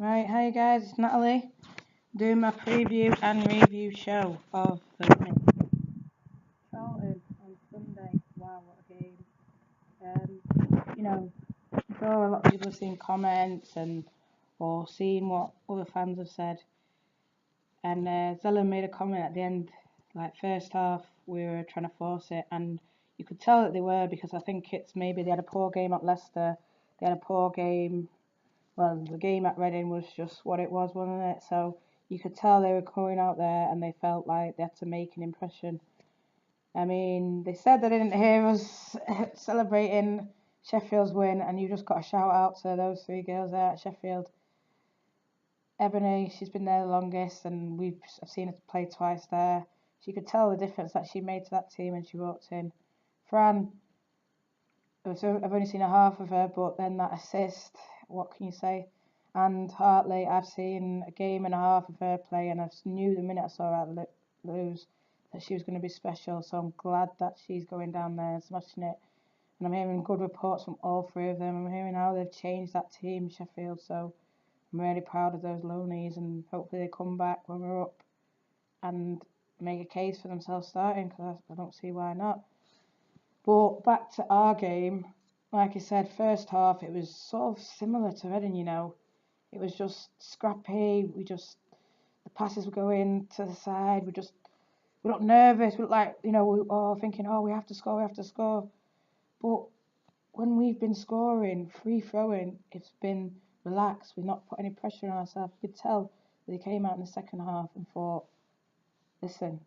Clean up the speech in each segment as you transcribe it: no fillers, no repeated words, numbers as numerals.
Right, hi guys, it's Natalie doing my preview and review show of the Charlton on Sunday. Wow, what a game. I'm sure a lot of people have seen comments or seen what other fans have said. And Zella made a comment at the end, like first half, we were trying to force it, and you could tell that they were because I think it's maybe they had a poor game at Leicester, they had a poor game. Well, the game at Reading was just what it was, wasn't it? So you could tell they were going out there and they felt like they had to make an impression. I mean, they said they didn't hear us celebrating Sheffield's win, and you just got a shout out to those three girls there at Sheffield. Ebony, she's been there the longest, and I've seen her play twice there. She could tell the difference that she made to that team when she walked in. Fran, I've only seen a half of her, but then that assist, what can you say? And Hartley, I've seen a game and a half of her play, and I knew the minute I saw her lose that she was going to be special. So I'm glad that she's going down there and smashing it. And I'm hearing good reports from all three of them. I'm hearing how they've changed that team, Sheffield. So I'm really proud of those loanies, and hopefully they come back when we're up and make a case for themselves starting, because I don't see why not. But back to our game, like I said, first half it was sort of similar to Reading, It was just scrappy. The passes were going to the side. We looked nervous. We looked like, we were thinking, we have to score, we have to score. But when we've been scoring, free throwing, it's been relaxed. We've not put any pressure on ourselves. You could tell that they came out in the second half and thought, listen,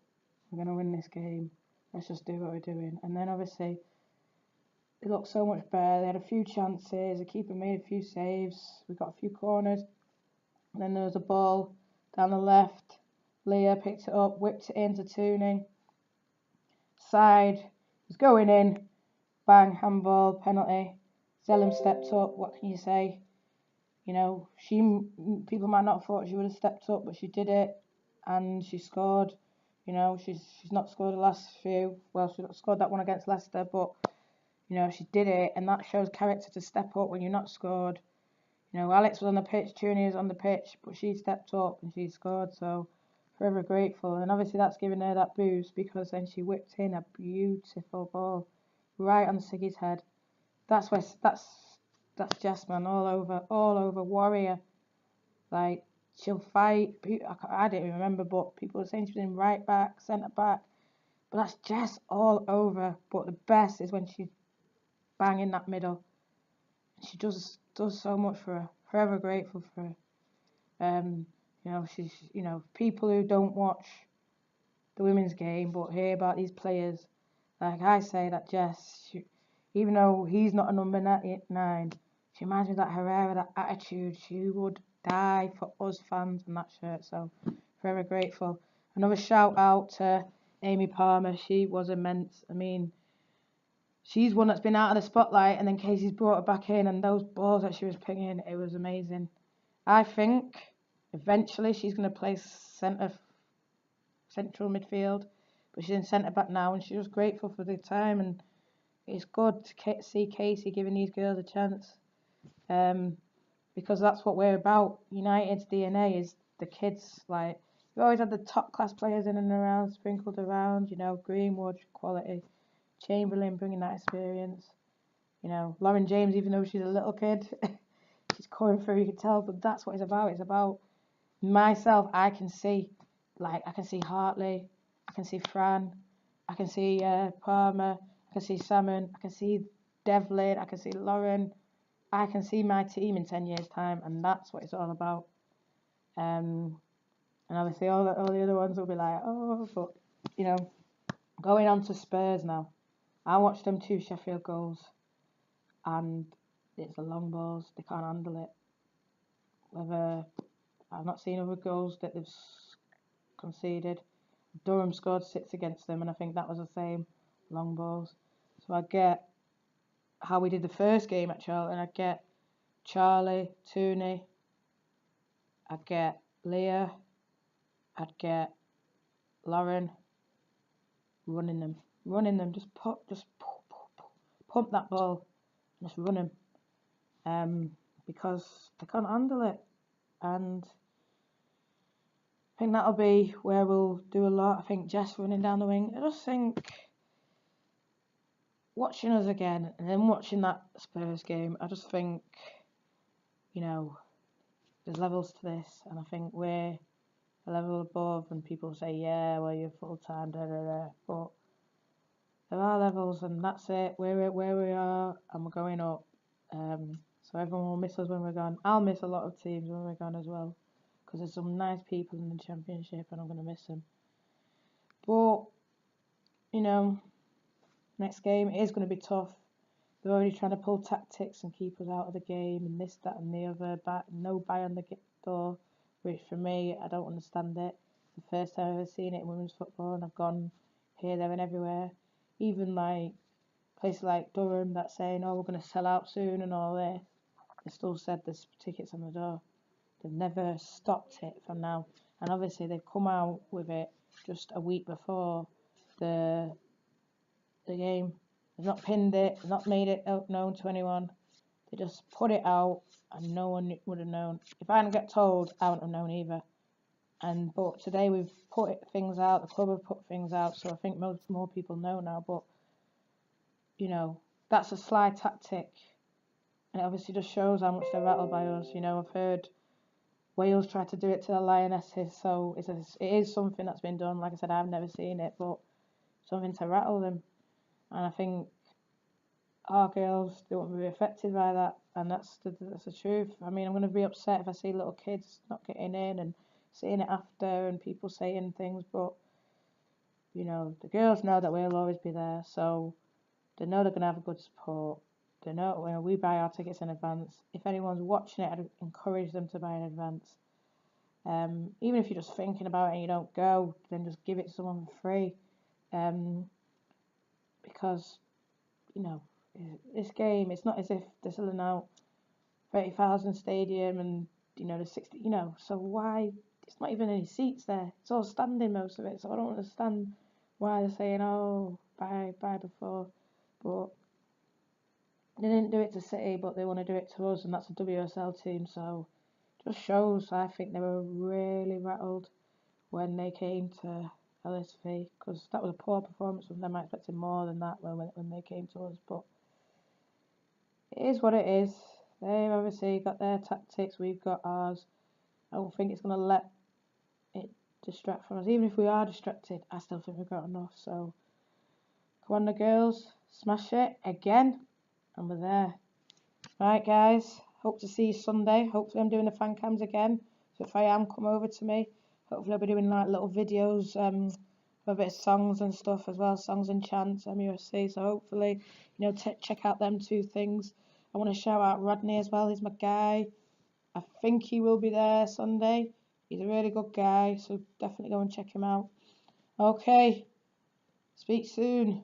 we're going to win this game. Let's just do what we're doing. And then obviously, it looked so much better. They had a few chances. The keeper made a few saves. We got a few corners. And then there was a ball down the left. Leah picked it up, whipped it into Tooney. Side was going in. Bang, handball, penalty. Zellum stepped up. What can you say? People might not have thought she would have stepped up, but she did it, and she scored. She's not scored the last few. Well, she scored that one against Leicester, but she did it, and that shows character to step up when you're not scored. Alex was on the pitch, Tooney was on the pitch, but she stepped up and she scored, so forever grateful. And obviously that's given her that boost, because then she whipped in a beautiful ball right on Siggy's head. That's Jess, man, all over, warrior. Like, she'll fight. I didn't even remember, but people were saying she's in right back, centre back. But that's Jess all over. But the best is when she's banging that middle. She does so much for her. Forever grateful for her. She's people who don't watch the women's game but hear about these players. Like I say, that Jess, even though he's not a number 9, she reminds me of that Herrera, that attitude. She would die for us fans in that shirt. So forever grateful. Another shout out to Amy Palmer. She was immense. I mean, she's one that's been out of the spotlight, and then Casey's brought her back in, and those balls that she was pinging, it was amazing. I think eventually she's going to play central midfield, but she's in centre back now, and she's just grateful for the time, and it's good to see Casey giving these girls a chance, because that's what we're about. United's DNA is the kids. Like, we always had the top class players in and around, sprinkled around. Greenwood quality. Chamberlain bringing that experience. Lauren James, even though she's a little kid, she's coming through, you can tell, but that's what it's about. It's about myself. I can see Hartley, I can see Fran, I can see Palmer, I can see Salmon, I can see Devlin, I can see Lauren. I can see my team in 10 years' time, and that's what it's all about. And obviously all the other ones will be like, but, going on to Spurs now. I watched them 2 Sheffield goals, and it's the long balls. They can't handle it. I've not seen other goals that they've conceded. Durham scored 6 against them, and I think that was the same, long balls. So I get how we did the first game at Charlton. I get Charlie, Tooney, I'd get Leah, I'd get Lauren, running them, just pump that ball, just run them, because they can't handle it. and I think that'll be where we'll do a lot. I think Jess running down the wing. I just think watching us again and then watching that Spurs game, I just think, you know, there's levels to this, and I think we're a level above, and people say, yeah, well, you're full-time, but there are levels, and that's it. We're where we are, and we're going up. So everyone will miss us when we're gone. I'll miss a lot of teams when we're gone as well, because there's some nice people in the Championship, and I'm going to miss them. But, you know, next game it is going to be tough. They're already trying to pull tactics and keep us out of the game, and this, that, and the other. No buy on the door, which for me, I don't understand it. The first time I've ever seen it in women's football, and I've gone here, there, and everywhere. Even like places like Durham that's saying, oh, we're going to sell out soon and all this. They still said there's tickets on the door. They've never stopped it from now. And obviously they've come out with it just a week before the game. They've not pinned it, they've not made it known to anyone. They just put it out and no one would have known. If I hadn't got told, I wouldn't have known either. But today we've put things out, the club have put things out, so I think more people know now. But, you know, that's a sly tactic. And it obviously just shows how much they're rattled by us. You know, I've heard Wales try to do it to the Lionesses, so it is something that's been done. Like I said, I've never seen it, but something to rattle them. And I think our girls don't want to be affected by that, and that's the truth. I mean, I'm going to be upset if I see little kids not getting in and seeing it after and people saying things, but, you know, the girls know that we'll always be there, so they know they're going to have a good support. They know when we buy our tickets in advance. If anyone's watching it, I'd encourage them to buy in advance. Even if you're just thinking about it and you don't go, then just give it to someone for free. Because, you know, this game, it's not as if they're selling out 30,000 stadium and, you know, the 60, you know, so why? It's not even any seats there. It's all standing, most of it. So I don't understand why they're saying, oh, buy before. But they didn't do it to City, but they want to do it to us, and that's a WSL team, so it just shows. I think they were really rattled when they came to LSV, because that was a poor performance from them. I expected more than that when they came to us, but it is what it is. They've obviously got their tactics, we've got ours. I don't think it's going to let it distract from us. Even if we are distracted, I still think we've got enough, so come on the girls, smash it again, and we're there. Right, guys, hope to see you Sunday. Hopefully I'm doing the fan cams again, so if I am, come over to me. Hopefully I'll be doing like little videos, a bit of songs and stuff as well, songs and chants, MUFC, so hopefully, you know, check out them two things. I want to shout out Rodney as well, he's my guy. I think he will be there Sunday. He's a really good guy, so definitely go and check him out. Okay, speak soon.